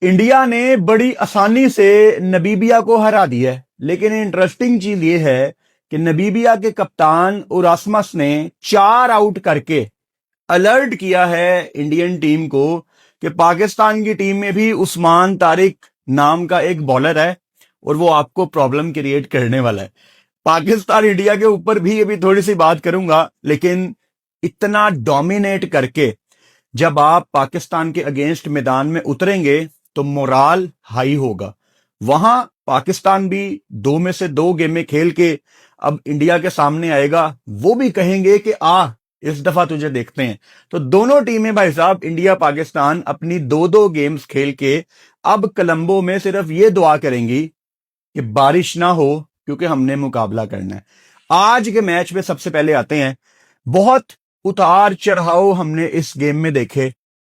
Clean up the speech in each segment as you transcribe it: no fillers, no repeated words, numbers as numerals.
India ने बड़ी आसानी से नबीबिया को हरा दिया है, लेकिन इंटरेस्टिंग चीज ये है कि नबीबिया के कप्तान उरास्मस ने 4 आउट करके अलर्ट किया है इंडियन टीम को कि पाकिस्तान की टीम में भी उस्मान तारिक नाम का एक बॉलर है और वो आपको प्रॉब्लम क्रिएट करने वाला है। पाकिस्तान इंडिया के ऊपर भी अभी थोड़ी सी बात करूंगा, लेकिन इतना डोमिनेट करके जब आप पाकिस्तान के अगेंस्ट मैदान में उतरेंगे तो मोराल हाई होगा। वहां पाकिस्तान भी 2 में से 2 गेमें खेल के अब इंडिया के सामने आएगा, वो भी कहेंगे कि इस दफा तुझे देखते हैं। तो दोनों टीमें भाई साहब, इंडिया पाकिस्तान अपनी 2-2 गेम्स खेल के अब कोलंबो में सिर्फ ये दुआ करेंगी कि बारिश ना हो, क्योंकि हमने मुकाबला करना है। आज के मैच में सबसे पहले आते हैं, बहुत उतार चढ़ाव हमने इस गेम में देखे।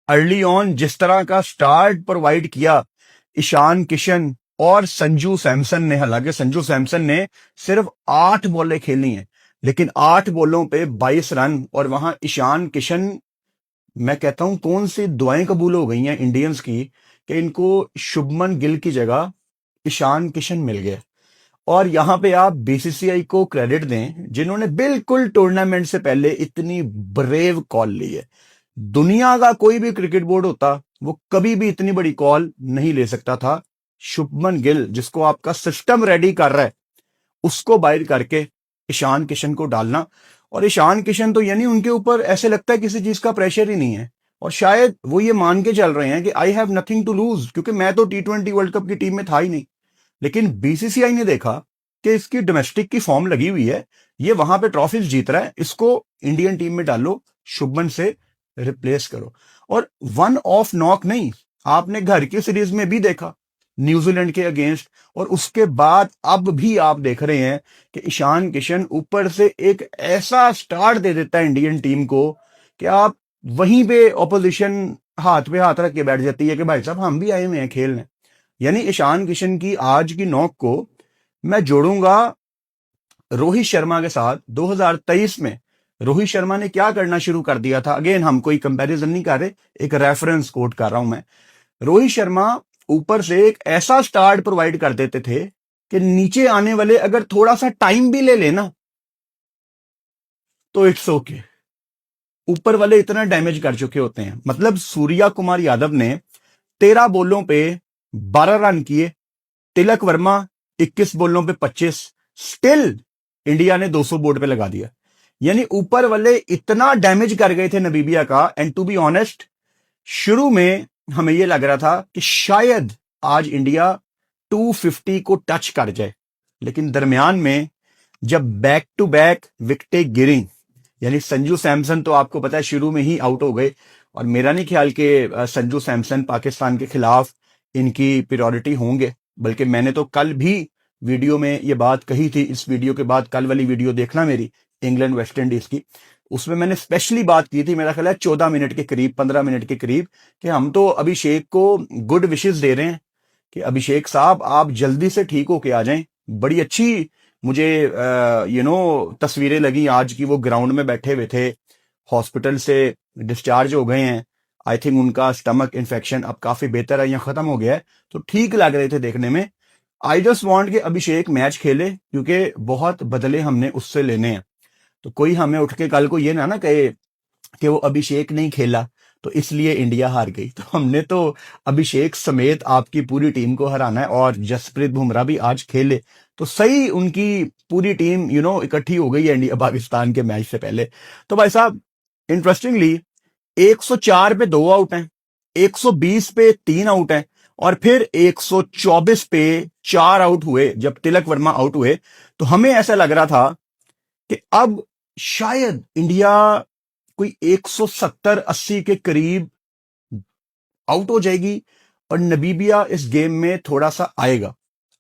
अर्ली ऑन जिस तरह का स्टार्ट प्रोवाइड किया ईशान किशन और संजू सैमसन ने, हालांकि संजू सैमसन ने सिर्फ 8 बॉलें खेली हैं, लेकिन 8 बॉलों पे 22 रन। और वहां ईशान किशन, मैं कहता हूं कौन सी दुआएं कबूल हो गई हैं इंडियंस की कि इनको शुभमन गिल की जगह ईशान किशन मिल गए। और यहां पे आप बीसीसीआई को क्रेडिट दें, जिन्होंने बिल्कुल टूर्नामेंट से पहले इतनी ब्रेव कॉल ली है। दुनिया का कोई भी क्रिकेट बोर्ड होता, वो कभी भी इतनी बड़ी कॉल नहीं ले सकता था। शुभमन गिल, जिसको आपका सिस्टम रेडी कर रहा है, उसको बाहर करके ईशान किशन को डालना। और ईशान किशन तो यानी उनके ऊपर ऐसे लगता है किसी चीज का प्रेशर ही नहीं है, और शायद वो ये मान के चल रहे हैं कि I have nothing to lose, क्योंकि मैं तो T20 वर्ल्ड कप की टीम में था ही नहीं। लेकिन बीसीसीआई ने देखा कि इसकी डोमेस्टिक की फॉर्म लगी हुई है, ये वहां पे ट्रॉफीज जीत रहा है, इसको इंडियन टीम में डालो, शुभमन से रिप्लेस करो। और वन ऑफ नॉक नहीं, आपने घर की सीरीज में भी देखा न्यूजीलैंड के अगेंस्ट, और उसके बाद अब भी आप देख रहे हैं कि ईशान किशन ऊपर से एक ऐसा स्टार्ट दे देता है इंडियन टीम को कि आप वहीं पे ऑपोजिशन हाथ पे हाथ रख के बैठ जाती है कि भाई साहब हम भी आए हुए हैं खेलने। यानी ईशान किशन की आज की नॉक को मैं जोड़ूंगा रोहित शर्मा के साथ। 2023 में रोहित शर्मा ने क्या करना शुरू कर दिया था, अगेन हम कोई कंपैरिजन नहीं कर रहे, एक रेफरेंस कोट कर रहा हूं मैं। रोहित शर्मा ऊपर से एक ऐसा स्टार्ट प्रोवाइड कर देते थे कि नीचे आने वाले अगर थोड़ा सा टाइम भी ले लेना तो इट्स ओके, ऊपर वाले इतना डैमेज कर चुके होते हैं। मतलब सूर्या कुमार यादव ने 13 बॉलों पे 12 रन किए, तिलक वर्मा 21 बॉलों पे 25, स्टिल इंडिया ने 200 बोर्ड पे लगा दिया। यानी ऊपर वाले इतना डैमेज कर गए थे नबीबिया का। एंड टू बी ऑनेस्ट, शुरू में हमें यह लग रहा था कि शायद आज इंडिया 250 को टच कर जाए, लेकिन दरमियान में जब बैक टू बैक विकेटें गिरी, यानी संजू सैमसन तो आपको पता है शुरू में ही आउट हो गए, और मेरा नहीं ख्याल कि संजू सैमसन पाकिस्तान के खिलाफ इनकी प्रायोरिटी होंगे। बल्कि मैंने तो कल भी वीडियो में ये बात कही थी, इस वीडियो के बाद कल वाली वीडियो देखना मेरी इंग्लैंड वेस्ट इंडीज की, उसमें मैंने स्पेशली बात की थी, मेरा ख्याल है 14 मिनट के करीब, 15 मिनट के करीब, कि हम तो अभिषेक को गुड विशेस दे रहे हैं कि अभिषेक साहब आप जल्दी से ठीक होके आ जाएं। बड़ी अच्छी मुझे तस्वीरें लगी आज की, वो ग्राउंड में बैठे हुए थे, हॉस्पिटल से डिस्चार्ज हो गए हैं। आई थिंक उनका स्टमक इन्फेक्शन अब काफी बेहतर है या खत्म हो गया है, तो ठीक लग रहे थे देखने में। आई जस्ट वांट कि अभिषेक मैच खेले, क्योंकि बहुत बदले हमने उससे लेने हैं। तो कोई हमें उठ के कल को ये ना कहे कि वो अभिषेक नहीं खेला तो इसलिए इंडिया हार गई। तो हमने तो अभिषेक समेत आपकी पूरी टीम को हराना है, और जसप्रीत बुमराह भी आज खेले तो सही, उनकी पूरी टीम इकट्ठी हो गई है इंडिया पाकिस्तान के मैच से पहले। तो भाई साहब, इंटरेस्टिंगली 104 पे 2 आउट हैं, 120 पे 3 आउट हैं, और फिर 124 पे 4 आउट हुए जब तिलक वर्मा आउट हुए। तो हमें ऐसा लग रहा था कि अब शायद इंडिया कोई 170-80 के करीब आउट हो जाएगी और नबीबिया इस गेम में थोड़ा सा आएगा।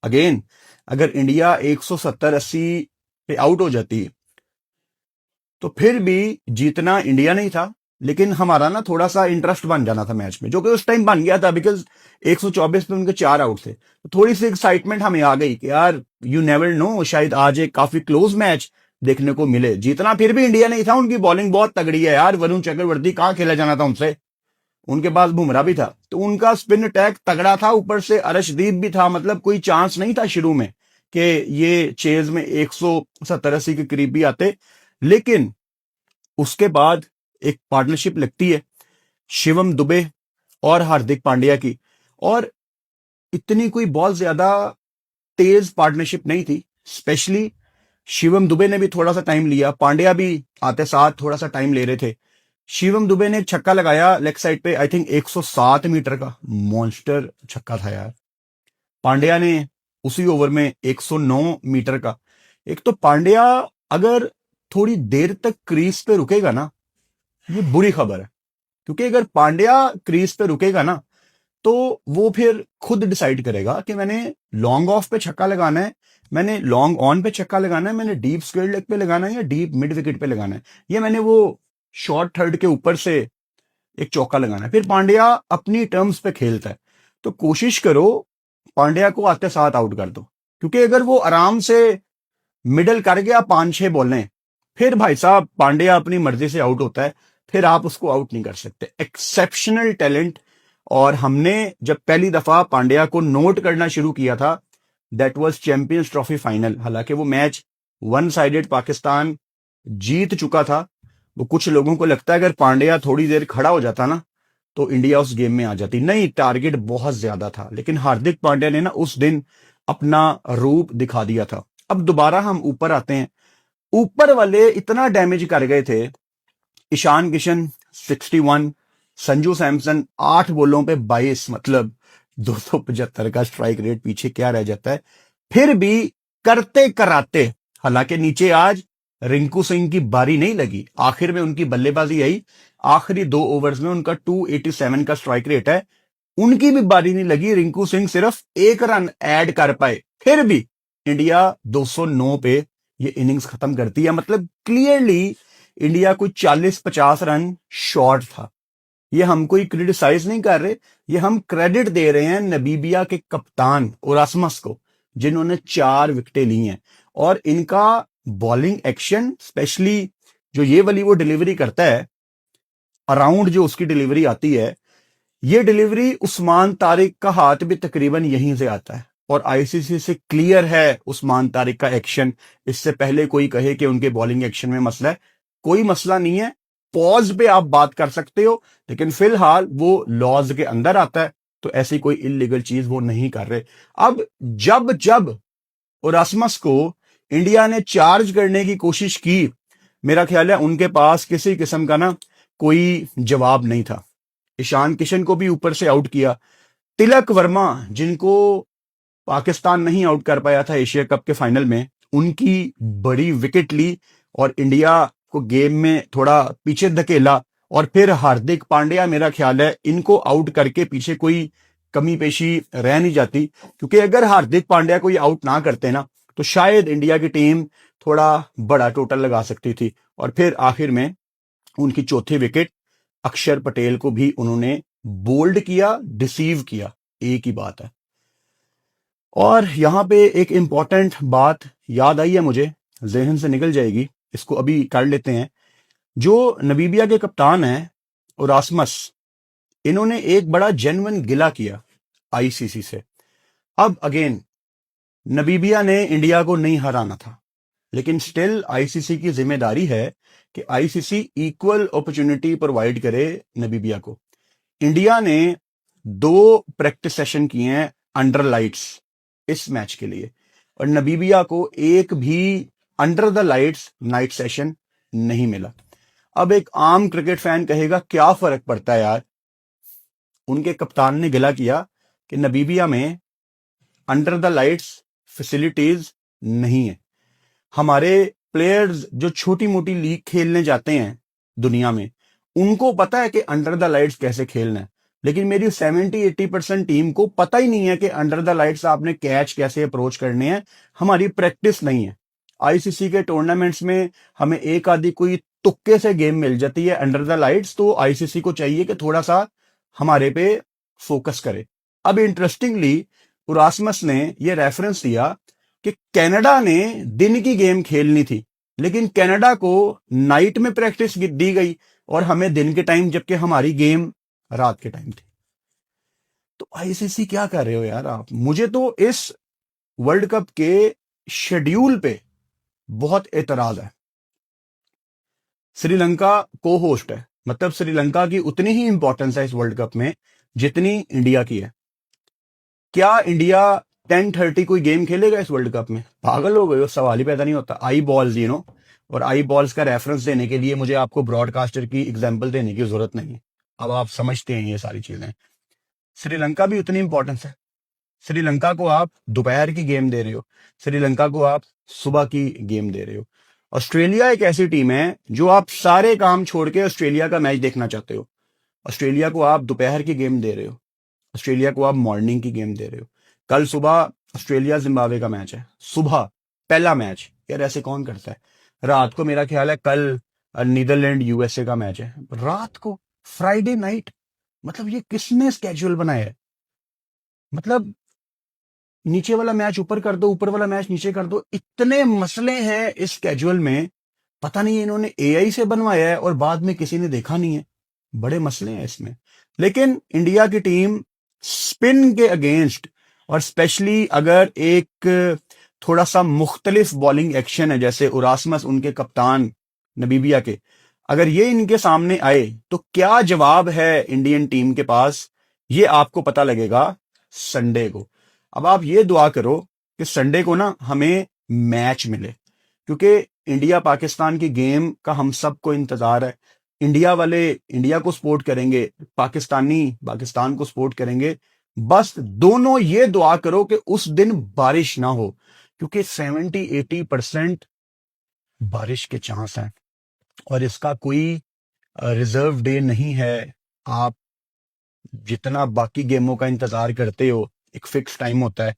अगेन, अगर इंडिया 170-80 पे आउट हो जाती तो फिर भी जीतना इंडिया नहीं था, लेकिन हमारा ना थोड़ा सा इंटरेस्ट बन जाना था मैच में, जो कि उस टाइम बन गया था, बिकॉज 124 पे उनके 4 आउट थे। तो थोड़ी सी एक्साइटमेंट हमें आ गई कि यार यू नेवर नो, शायद आज एक काफी क्लोज मैच देखने को मिले। जीतना फिर भी इंडिया नहीं था, उनकी बॉलिंग बहुत तगड़ी है यार, वरुण चक्रवर्ती कहां खेला जाना था उनसे। उनके पास बुमराह भी था, तो उनका स्पिन अटैक तगड़ा था, ऊपर से अर्शदीप भी था, मतलब कोई चांस नहीं था शुरू में कि ये चेज में 170-80 के करीब भी आते। लेकिन उसके बाद एक पार्टनरशिप लगती है शिवम दुबे और हार्दिक पांड्या की, और इतनी कोई बहुत ज्यादा तेज पार्टनरशिप नहीं थी। स्पेशली शिवम दुबे ने भी थोड़ा सा टाइम लिया, पांड्या भी आते साथ थोड़ा सा टाइम ले रहे थे। शिवम दुबे ने एक छक्का लगाया लेग साइड पे, आई थिंक 107 मीटर का मॉन्स्टर छक्का था यार। पांड्या ने उसी ओवर में 109 मीटर का। एक तो पांड्या अगर थोड़ी देर तक क्रीज पे रुकेगा ना, ये बुरी खबर है, क्योंकि अगर पांड्या क्रीज पे रुकेगा ना तो वो फिर खुद डिसाइड करेगा कि मैंने लॉन्ग ऑफ पे छक्का लगाना है, मैंने लॉन्ग ऑन पे छक्का लगाना है, मैंने डीप स्क्वायर लेग पे लगाना है या डीप मिड विकेट पे लगाना है, या मैंने वो शॉर्ट थर्ड के ऊपर से एक चौका लगाना है। फिर पांड्या अपनी टर्म्स पे खेलता है, तो कोशिश करो पांड्या को आते साथ आउट कर दो, क्योंकि अगर वो आराम से मिडल कर गया 5-6 बॉलें, फिर भाई साहब पांड्या अपनी मर्जी से आउट होता है, फिर आप उसको आउट नहीं कर सकते। Exceptional talent. और हमने जब पहली दफा पांड्या को नोट करना शुरू किया था, that was champions trophy final. हालांकि वो मैच वन साइडेड पाकिस्तान जीत चुका था। वो कुछ लोगों को लगता है अगर पांड्या थोड़ी देर खड़ा हो जाता ना तो इंडिया उस गेम में आ जाती। नहीं, टारगेट बहुत ज्यादा था, लेकिन हार्दिक पांड्या ने ना उस दिन अपना रूप दिखा दिया था। अब दोबारा हम ऊपर आते हैं। ऊपर वाले इतना डैमेज कर गए थे, ईशान किशन 61, संजू सैमसन 8 बॉलों पे 22, मतलब 275 का स्ट्राइक रेट, पीछे क्या रह जाता है। फिर भी करते कराते, हालांकि नीचे आज रिंकू सिंह की बारी नहीं लगी, आखिर में उनकी बल्लेबाजी आई, आखिरी 2 ओवर्स में उनका 287 का स्ट्राइक रेट है, उनकी भी बारी नहीं लगी, रिंकू सिंह सिर्फ 1 रन ऐड कर पाए, फिर भी इंडिया 209 पे ये इनिंग्स खत्म करती है। मतलब क्लियरली इंडिया कोई 40-50 रन शॉर्ट था। ये हम कोई क्रिटिसाइज नहीं कर रहे, ये हम क्रेडिट दे रहे हैं नबीबिया के कप्तान ओरास्मस को, जिन्होंने 4 विकेटें ली हैं। और इनका बॉलिंग एक्शन, स्पेशली जो ये वाली वो डिलीवरी करता है, अराउंड जो उसकी डिलीवरी आती है, ये डिलीवरी उस्मान तारिक का हाथ भी तकरीबन यहीं से आता है, और आईसीसी से क्लियर है उस्मान तारिक का एक्शन। इससे पहले कोई कहे कि उनके बॉलिंग एक्शन में मसला है, कोई मसला नहीं है, पॉज पे आप बात कर सकते हो, लेकिन फिलहाल वो लॉज के अंदर आता है, तो ऐसी कोई इलीगल चीज वो नहीं कर रहे। अब जब जब ओरास्मस को इंडिया ने चार्ज करने की कोशिश की, मेरा ख्याल है उनके पास किसी किस्म का ना कोई जवाब नहीं था। ईशान किशन को भी ऊपर से आउट किया, तिलक वर्मा जिनको पाकिस्तान नहीं आउट कर पाया था एशिया कप के फाइनल में, उनकी बड़ी विकेट ली और इंडिया को गेम में थोड़ा पीछे धकेला। और फिर हार्दिक पांड्या, मेरा ख्याल है इनको आउट करके पीछे कोई कमी पेशी रह नहीं जाती, क्योंकि अगर हार्दिक पांड्या को ये आउट ना करते ना तो शायद इंडिया की टीम थोड़ा बड़ा टोटल लगा सकती थी। और फिर आखिर में उनकी चौथी विकेट अक्षर पटेल को भी उन्होंने बोल्ड किया, डिसीव किया, एक ही बात है। और यहां पे एक इंपॉर्टेंट बात याद आई है मुझे, जहन से निकल जाएगी, इसको अभी कर लेते हैं। जो नबीबिया के कप्तान हैं ओरास्मस, इन्होंने एक बड़ा जेन्युइन गिला किया आईसीसी से। अब अगेन नबीबिया ने इंडिया को नहीं हराना था, लेकिन स्टिल आईसीसी की जिम्मेदारी है कि आईसीसी इक्वल अपॉर्चुनिटी प्रोवाइड करे नबीबिया को। इंडिया ने 2 प्रैक्टिस सेशन किए हैं अंडर लाइट्स इस मैच के लिए, और नबीबिया को एक भी under the lights night session नहीं मिला। अब एक आम क्रिकेट फैन कहेगा क्या फर्क पड़ता है यार, उनके कप्तान ने गिला किया कि नबीबिया में अंडर द लाइट्स फैसिलिटीज नहीं है। हमारे प्लेयर्स जो छोटी मोटी लीग खेलने जाते हैं दुनिया में, उनको पता है कि अंडर द लाइट्स कैसे खेलना है, लेकिन मेरी 70-80% टीम को पता ही नहीं है कि अंडर द लाइट्स आपने कैच कैसे अप्रोच करने हैं। हमारी प्रैक्टिस नहीं है। आईसीसी के टूर्नामेंट्स में हमें एक आधी कोई तुक्के से गेम मिल जाती है अंडर द लाइट्स, तो आईसीसी को चाहिए कि थोड़ा सा हमारे पे फोकस करे। अब इंटरेस्टिंगली ओरास्मस ने यह रेफरेंस दिया कि कनाडा ने दिन की गेम खेलनी थी, लेकिन कनाडा को नाइट में प्रैक्टिस दी गई और हमें दिन के टाइम, जबकि हमारी गेम रात के टाइम थी। तो आईसीसी क्या कर रहे हो यार आप? मुझे तो इस वर्ल्ड कप के शेड्यूल पे बहुत एतराज है। श्रीलंका को होस्ट है, मतलब श्रीलंका की उतनी ही इंपॉर्टेंस है इस वर्ल्ड कप में जितनी इंडिया की है। क्या इंडिया 10:30 कोई गेम खेलेगा इस वर्ल्ड कप में? पागल हो गए हो, सवाल ही पैदा नहीं होता। आई बॉल्स और आई बॉल्स का रेफरेंस देने के लिए मुझे आपको ब्रॉडकास्टर की एग्जांपल देने की जरूरत नहीं है, अब आप समझते हैं ये सारी चीजें। श्रीलंका भी उतनी इंपॉर्टेंस है। श्रीलंका को आप दोपहर की गेम दे रहे हो, श्रीलंका को आप सुबह की गेम दे रहे हो। ऑस्ट्रेलिया एक ऐसी टीम है जो आप सारे काम छोड़ के ऑस्ट्रेलिया का मैच देखना चाहते हो। ऑस्ट्रेलिया को आप दोपहर की गेम दे रहे हो, ऑस्ट्रेलिया को आप मॉर्निंग की गेम दे रहे हो। कल सुबह ऑस्ट्रेलिया जिम्बाब्वे का मैच है, सुबह पहला मैच। यार ऐसे कौन करता है? रात को मेरा ख्याल है कल नीदरलैंड यूएसए का मैच है, रात को, फ्राइडे नाइट। मतलब ये किसने स्केड्यूल बनाया है? मतलब नीचे वाला मैच ऊपर कर दो, ऊपर वाला मैच नीचे कर दो। इतने मसले हैं इस स्केड्यूल में, पता नहीं इन्होंने एआई से बनवाया है और बाद में किसी ने देखा नहीं है। बड़े मसले हैं इसमें। लेकिन इंडिया की टीम स्पिन के अगेंस्ट, और स्पेशली अगर एक थोड़ा सा मुख्तलिफ बॉलिंग एक्शन है, जैसे उरासमस उनके कप्तान नबीबिया के, अगर ये इनके सामने आए तो क्या जवाब है इंडियन टीम के पास, ये आपको पता लगेगा संडे को। अब आप ये दुआ करो कि संडे को ना हमें मैच मिले, क्योंकि इंडिया पाकिस्तान की गेम का हम सबको इंतजार है। इंडिया वाले इंडिया को सपोर्ट करेंगे, पाकिस्तानी पाकिस्तान को सपोर्ट करेंगे। बस दोनों ये दुआ करो कि उस दिन बारिश ना हो, क्योंकि 70-80% बारिश के चांस हैं और इसका कोई रिजर्व डे नहीं है। आप जितना बाकी गेमों का इंतजार करते हो, एक फिक्स टाइम होता है,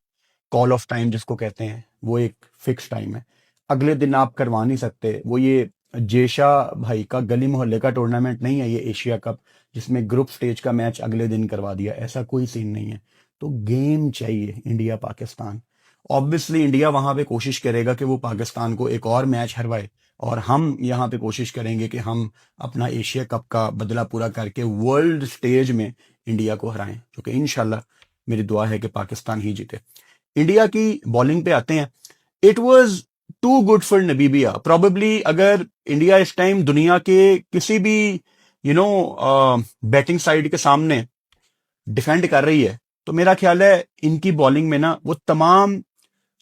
कॉल ऑफ टाइम जिसको कहते हैं, वो एक फिक्स टाइम है, अगले दिन आप करवा नहीं सकते। वो ये जेशा भाई का गली मोहल्ले का टूर्नामेंट नहीं है ये एशिया कप, जिसमें ग्रुप स्टेज का मैच अगले दिन करवा दिया, ऐसा कोई सीन नहीं है। तो गेम चाहिए इंडिया पाकिस्तान। ऑब्वियसली इंडिया वहां पे कोशिश करेगा कि वो पाकिस्तान को एक और मैच हरवाए, और हम यहाँ पे कोशिश करेंगे कि हम अपना एशिया कप का बदला पूरा करके वर्ल्ड स्टेज में इंडिया को हराएं, क्योंकि इंशाल्लाह मेरी दुआ है कि पाकिस्तान ही जीते। इंडिया की बॉलिंग पे आते हैं। It was too good for Namibia. Probably अगर इंडिया इस टाइम दुनिया के किसी भी बैटिंग साइड के सामने डिफेंड कर रही है, तो मेरा ख्याल है इनकी बॉलिंग में ना वो तमाम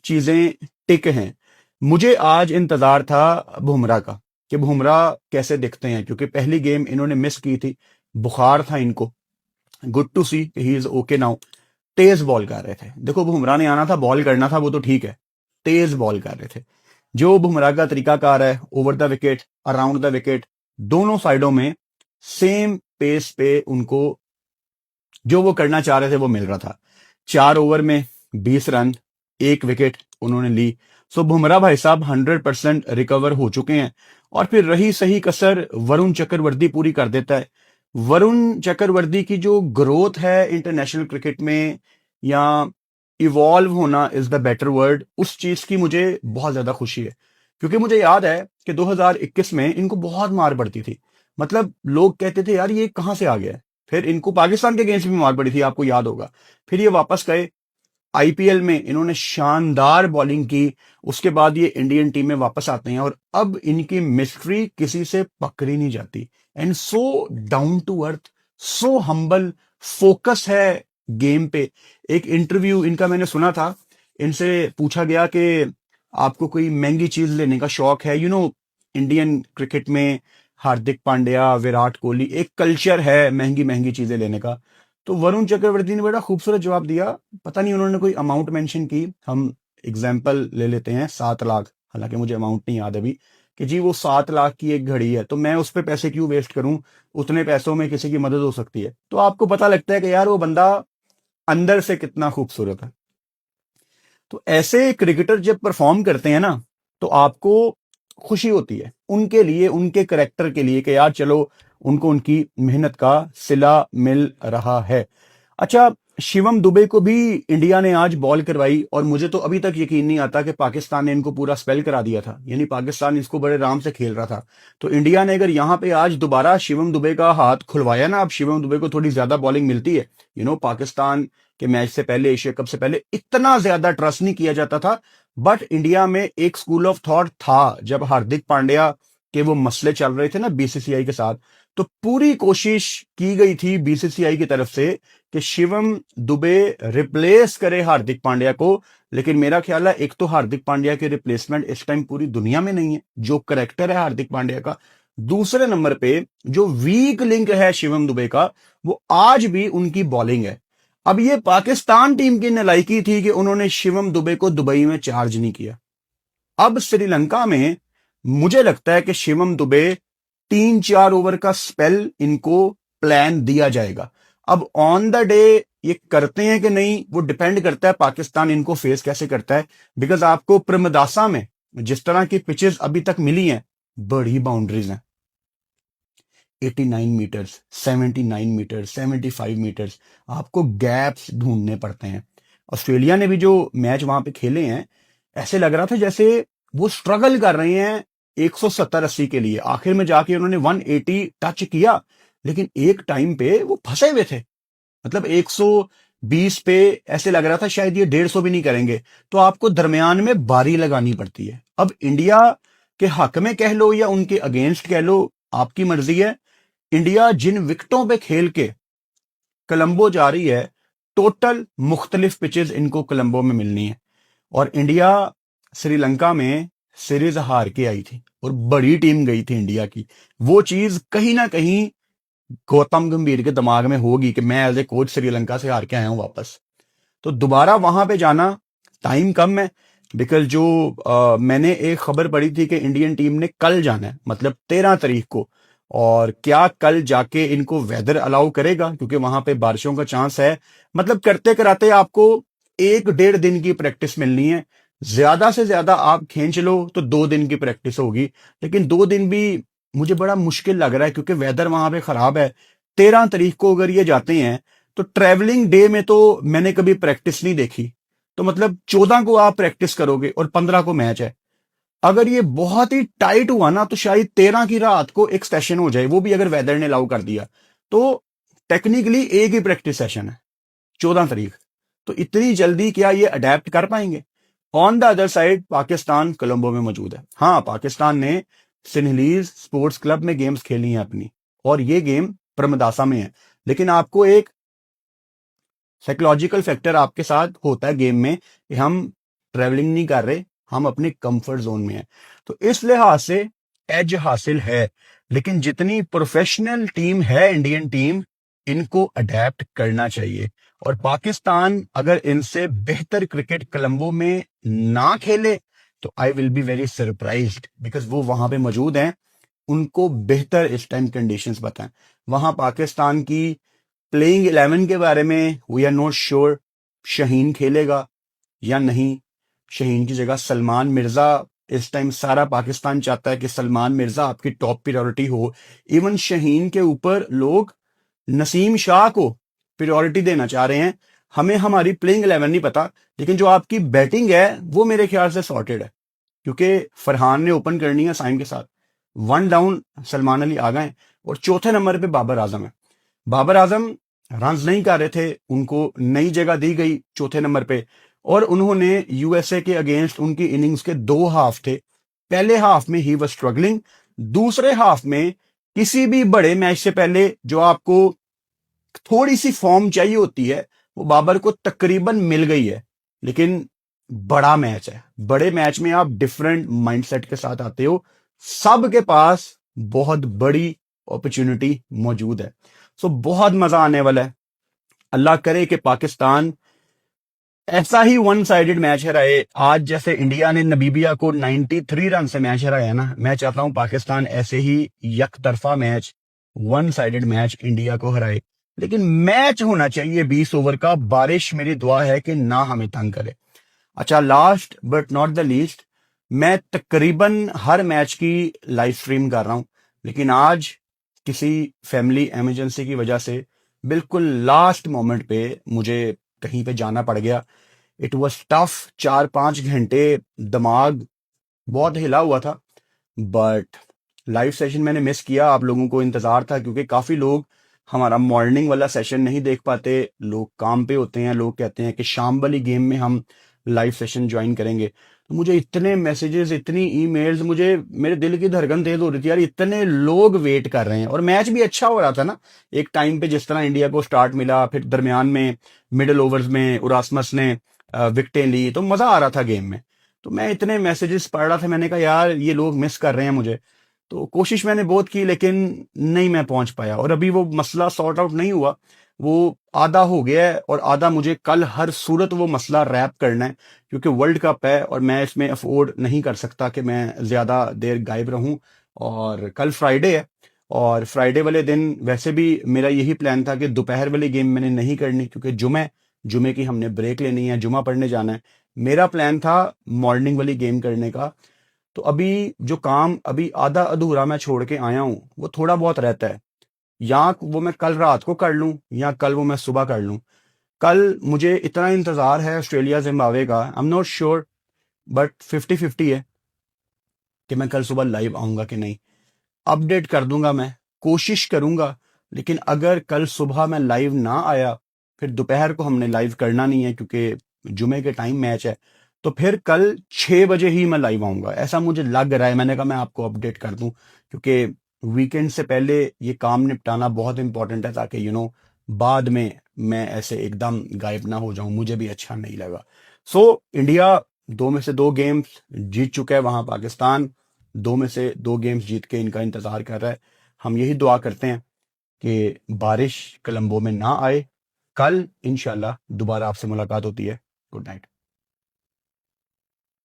चीजें टिक हैं। मुझे आज इंतजार था बुमराह का, कि बुमराह कैसे दिखते हैं, क्योंकि पहली गेम इन्होंने मिस की थी, बुखार था इनको। Good to see he is okay now. तेज बॉल कर रहे थे, देखो बुमराह ने आना था, बॉल करना था, वो तो ठीक है, तेज बॉल कर रहे थे। जो बुमराह का तरीकाकार है, over the wicket, around the wicket, दोनों साइडों में सेम पेस पे उनको जो वो करना चाह रहे थे वो मिल रहा था। 4 ओवर में 20 रन, 1 विकेट उन्होंने ली। सो बुमराह भाई साहब 100% रिकवर हो चुके हैं। और फिर रही सही कसर वरुण चक्रवर्ती पूरी कर देता है। वरुण चक्रवर्ती की जो ग्रोथ है इंटरनेशनल क्रिकेट में, या इवॉल्व होना इज द बेटर वर्ड, उस चीज की मुझे बहुत ज्यादा खुशी है। क्योंकि मुझे याद है कि 2021 में इनको बहुत मार पड़ती थी। मतलब लोग कहते थे यार ये कहां से आ गया है। फिर इनको पाकिस्तान के अगेंस्ट भी मार पड़ी थी, आपको याद होगा। फिर ये वापस गए, आईपीएल में इन्होंने शानदार बॉलिंग की, उसके बाद ये इंडियन टीम में वापस आते हैं, और अब इनकी मिस्ट्री किसी से पकड़ी नहीं जाती। And so down to earth, so humble, focus है गेम पे। एक इंटरव्यू इनका मैंने सुना था, इनसे पूछा गया कि आपको कोई महंगी चीज लेने का शौक है? इंडियन क्रिकेट में हार्दिक पांड्या, विराट कोहली, एक कल्चर है महंगी महंगी चीजें लेने का। तो वरुण चक्रवर्ती ने बड़ा खूबसूरत जवाब दिया। पता नहीं उन्होंने कोई अमाउंट मेंशन की, हम एग्जाम्पल ले लेते हैं 7 लाख, हालांकि मुझे अमाउंट नहीं याद अभी, कि जी वो 7 लाख की एक घड़ी है, तो मैं उस पर पैसे क्यों वेस्ट करूं, उतने पैसों में किसी की मदद हो सकती है। तो आपको पता लगता है कि यार वो बंदा अंदर से कितना खूबसूरत है। तो ऐसे क्रिकेटर जब परफॉर्म करते हैं ना, तो आपको खुशी होती है उनके लिए, उनके करेक्टर के लिए, कि यार चलो उनको उनकी मेहनत का सिला मिल रहा है। अच्छा, शिवम दुबे को भी इंडिया ने आज बॉल करवाई और मुझे तो अभी तक यकीन नहीं आता कि पाकिस्तान ने इनको पूरा स्पेल करा दिया था, यानी पाकिस्तान इसको बड़े आराम से खेल रहा था। तो इंडिया ने अगर यहां पे आज दोबारा शिवम दुबे का हाथ खुलवाया ना, अब शिवम दुबे को थोड़ी ज्यादा बॉलिंग मिलती है। पाकिस्तान के मैच से पहले, एशिया कप से पहले इतना ज्यादा ट्रस्ट नहीं किया जाता था, बट इंडिया में एक स्कूल ऑफ थॉट था जब हार्दिक पांड्या के वो मसले चल रहे थे ना बीसीसीआई के साथ, तो पूरी कोशिश की गई थी बीसीसीआई की तरफ से कि शिवम दुबे रिप्लेस करे हार्दिक पांड्या को। लेकिन मेरा ख्याल है एक तो हार्दिक पांड्या के रिप्लेसमेंट इस टाइम पूरी दुनिया में नहीं है, जो करेक्टर है हार्दिक पांड्या का। दूसरे नंबर पे जो वीक लिंक है शिवम दुबे का, वो आज भी उनकी बॉलिंग है। अब ये पाकिस्तान टीम की नालायकी थी कि उन्होंने शिवम दुबे को दुबई में चार्ज नहीं किया। अब श्रीलंका में मुझे लगता है कि शिवम दुबे 3-4 ओवर का स्पेल इनको प्लान दिया जाएगा। अब ऑन द डे ये करते हैं कि नहीं, वो डिपेंड करता है पाकिस्तान इनको फेस कैसे करता है। बिकॉज आपको प्रेमदासा में जिस तरह की पिचेस अभी तक मिली हैं, बड़ी बाउंड्रीज हैं, 89 मीटर्स, 79 मीटर्स, 75 मीटर्स, आपको गैप्स ढूंढने पड़ते हैं। ऑस्ट्रेलिया ने भी जो मैच वहां पे खेले हैं, ऐसे लग रहा था जैसे वो स्ट्रगल कर रहे हैं 170-80 के लिए। आखिर में जाके उन्होंने 180 टच किया, लेकिन एक टाइम पे वो फंसे हुए थे। मतलब 120 पे ऐसे लग रहा था शायद ये 150 भी नहीं करेंगे। तो आपको दरमियान में बारी लगानी पड़ती है। अब इंडिया के हक में कह लो या उनके अगेंस्ट कह लो, आपकी मर्जी है। इंडिया जिन विकेटों पे खेल के कोलंबो जा रही है, टोटल मुख्तलिफ पिचेस इनको कोलंबो में मिलनी है। और इंडिया श्रीलंका में सीरीज हार के आई थी और बड़ी टीम गई थी इंडिया की। वो चीज कहीं ना कहीं गौतम गंभीर के दिमाग में होगी कि मैं एज ए कोच श्रीलंका से हार के आया हूं वापस, तो दोबारा वहां पे जाना, टाइम कम है। बिकॉज जो मैंने एक खबर पढ़ी थी कि इंडियन टीम ने कल जाना है, मतलब 13 तारीख को। और क्या कल जाके इनको वेदर अलाउ करेगा, क्योंकि वहां पे बारिशों का चांस है। मतलब करते कराते आपको 1-1.5 दिन की प्रैक्टिस मिलनी है। ज्यादा से ज्यादा आप खींच लो तो 2 दिन की प्रैक्टिस होगी, लेकिन 2 दिन भी मुझे बड़ा मुश्किल लग रहा है क्योंकि वेदर वहां पे खराब है। 13 तारीख को अगर ये जाते हैं तो ट्रैवलिंग डे में तो मैंने कभी प्रैक्टिस नहीं देखी। तो मतलब 14 को आप प्रैक्टिस करोगे और 15 को मैच है। अगर ये बहुत ही टाइट हुआ ना तो शायद 13 की रात को एक सेशन हो जाए, वो भी अगर वेदर ने अलाउ कर दिया तो। टेक्निकली एक ही प्रैक्टिस सेशन है 14 तारीख। तो इतनी जल्दी क्या ये अडेप्ट कर पाएंगे? On the other side Pakistan Colombo में मौजूद है। हाँ, पाकिस्तान ने सिनहलीज स्पोर्ट्स क्लब में गेम्स खेली हैं अपनी, और ये गेम प्रमदासा में है। लेकिन आपको एक साइकोलॉजिकल फैक्टर आपके साथ होता है गेम में कि हम ट्रेवलिंग नहीं कर रहे, हम अपने कंफर्ट जोन में हैं। तो इस लिहाज से एज हासिल है। लेकिन जितनी प्रोफेशनल टीम है इंडियन टीम, इनको अडेप्ट करना चाहिए। और पाकिस्तान अगर इनसे बेहतर क्रिकेट कोलंबो में ना खेले तो I will be very surprised, because वो वहां पे मौजूद हैं, उनको बेहतर इस टाइम कंडीशंस बताएं। वहां पाकिस्तान की प्लेइंग 11 के बारे में we are not sure, Shaheen खेलेगा या नहीं। शहीन की जगह सलमान मिर्जा, इस टाइम सारा पाकिस्तान चाहता है कि सलमान मिर्जा आपकी टॉप प्रायोरिटी हो। इवन शहीन के ऊपर लोग नसीम शाह को प्रायोरिटी देना चाह रहे हैं। हमें हमारी प्लेइंग 11 नहीं पता, लेकिन जो आपकी बैटिंग है वो मेरे ख्याल से सॉर्टेड है, क्योंकि फरहान ने ओपन करनी है साइम के साथ। 1 डाउन सलमान अली आ गए और चौथे नंबर पे बाबर आजम है। बाबर आजम रन नहीं कर रहे थे, उनको नई जगह दी गई चौथे नंबर पे। और उन्होंने यूएसए के अगेंस्ट उनकी इनिंग्स के 2 हाफ थे। पहले हाफ में ही वह स्ट्रगलिंग, दूसरे हाफ में किसी भी बड़े मैच से पहले जो आपको थोड़ी सी फॉर्म चाहिए होती है वो बाबर को तकरीबन मिल गई है। लेकिन बड़ा मैच है, बड़े मैच में आप डिफरेंट माइंडसेट के साथ आते हो। सबके पास बहुत बड़ी अपॉर्चुनिटी मौजूद है। सो बहुत मजा आने वाला है। अल्लाह करे कि पाकिस्तान ऐसा ही 1 साइडेड मैच हराए। आज जैसे इंडिया ने नबीबिया को 93 रन से मैच हराया ना, मैं चाहता हूं पाकिस्तान ऐसे ही यक तरफा मैच, 1 साइडेड मैच इंडिया को हराए। लेकिन मैच होना चाहिए 20 ओवर का। बारिश मेरी दुआ है कि ना हमें तंग करे। अच्छा, last but not the least, मैं तकरीबन हर मैच की लाइव स्ट्रीम कर रहा हूं, लेकिन आज किसी फैमिली इमरजेंसी की वजह से बिल्कुल लास्ट मोमेंट पे मुझे कहीं पे जाना पड़ गया। इट वाज टफ, 4-5 घंटे दिमाग बहुत हिला हुआ था। बट लाइव सेशन मैंने मिस किया, आप लोगों को इंतजार था क्योंकि काफी लोग हमारा मॉर्निंग वाला सेशन नहीं देख पाते, लोग काम पे होते हैं, लोग कहते हैं कि शाम वाली गेम में हम लाइव सेशन ज्वाइन करेंगे। तो मुझे इतने मैसेजेस, इतनी ईमेल्स, मुझे मेरे दिल की धड़कन तेज हो रही थी यार, इतने लोग वेट कर रहे हैं और मैच भी अच्छा हो रहा था ना। एक टाइम पे जिस तरह इंडिया को स्टार्ट मिला, फिर दरमियान में मिडिल ओवर्स में उरासमस ने विकेटें ली, तो मजा आ रहा था गेम में। तो मैं इतने मैसेजेस पढ़ रहा था, मैंने कहा यार ये लोग मिस कर रहे हैं मुझे। तो कोशिश मैंने बहुत की लेकिन नहीं मैं पहुंच पाया, और अभी वो मसला सॉर्ट आउट नहीं हुआ। वो आधा हो गया है और आधा मुझे कल हर सूरत वो मसला रैप करना है, क्योंकि वर्ल्ड कप है और मैं इसमें अफोर्ड नहीं कर सकता कि मैं ज्यादा देर गायब रहूं। और कल फ्राइडे है, और फ्राइडे वाले दिन वैसे भी मेरा यही प्लान था कि दोपहर वाली गेम मैंने नहीं करनी, क्योंकि जुमे जुमे की हमने ब्रेक लेनी है, जुमा पढ़ने जाना है। मेरा प्लान था मॉर्निंग वाली गेम करने का। तो अभी जो काम अभी आधा अधूरा मैं छोड़ के आया हूं वो थोड़ा बहुत रहता है, या वो मैं कल रात को कर लूं या कल वो मैं सुबह कर लूं। कल मुझे इतना इंतजार है ऑस्ट्रेलिया जिम्बाब्वे का, I am not sure, but 50-50 है कि मैं कल सुबह लाइव आऊंगा कि नहीं। अपडेट कर दूंगा, मैं कोशिश करूंगा। लेकिन अगर कल सुबह मैं लाइव ना आया, फिर दोपहर को हमने लाइव करना नहीं है क्योंकि जुमे के टाइम मैच है, तो फिर कल 6 बजे ही मैं लाइव आऊंगा, ऐसा मुझे लग रहा है। मैंने कहा मैं आपको अपडेट कर दूं, क्योंकि वीकेंड से पहले ये काम निपटाना बहुत इंपॉर्टेंट है, ताकि बाद में मैं ऐसे एकदम गायब ना हो जाऊं, मुझे भी अच्छा नहीं लगा। सो इंडिया 2 में से 2 गेम्स जीत चुका है, वहां पाकिस्तान 2 में से 2 गेम्स जीत के इनका इंतजार कर रहा है। हम यही दुआ करते हैं कि बारिश कोलंबो में ना आए। कल इंशाल्लाह दोबारा आपसे मुलाकात होती है। Good night.